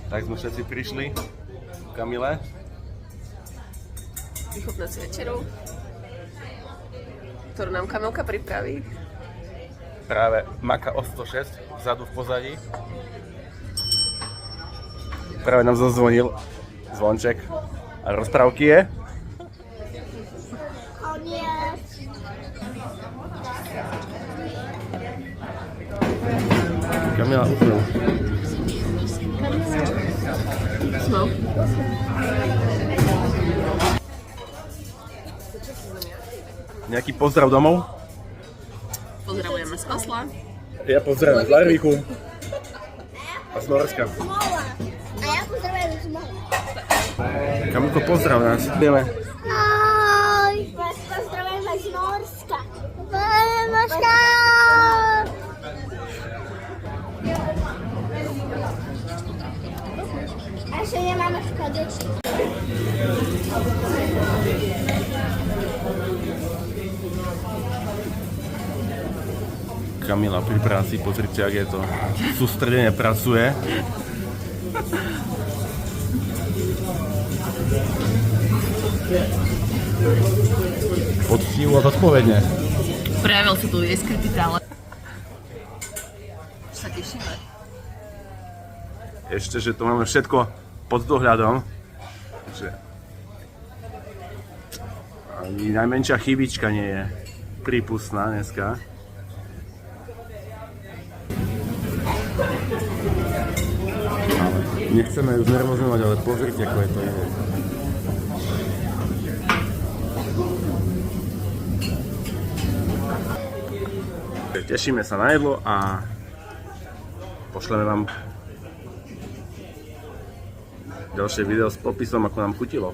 Tak sme všetci prišli. Kamile. Vychutnať si večeru, ktorú nám Kamilka pripraví. Práve Maka o 106, vzadu v pozadí. Práve nám zazvonil zvonček. A rozprávky je? Kamila, úplne. No. Nejaký pozdrav domov? Pozdravujeme z Osla. Ja pozdravujem z Larvíku. A z Norska. A ja pozdravujem z Mola. Kamilko, pozdrav nás. Ideme. Ahoj. Pozdravujem z Norska. Norska. A ešte nemáme škodečky. Kamila pri práci, pozrite, ak je to sústredene pracuje. Poctivo a zodpovedne. Prejavil sa tu jej skrytý talent. Už sa tešíme. Ešte, že to máme všetko pod dohľadom. Takže ani najmenšia chybička nie je prípustná dneska. Nechceme ju znervozňovať, ale pozrite, ako je to ide. Tešíme sa na jedlo a pošleme vám ďalšie video s popisom, ako nám chutilo.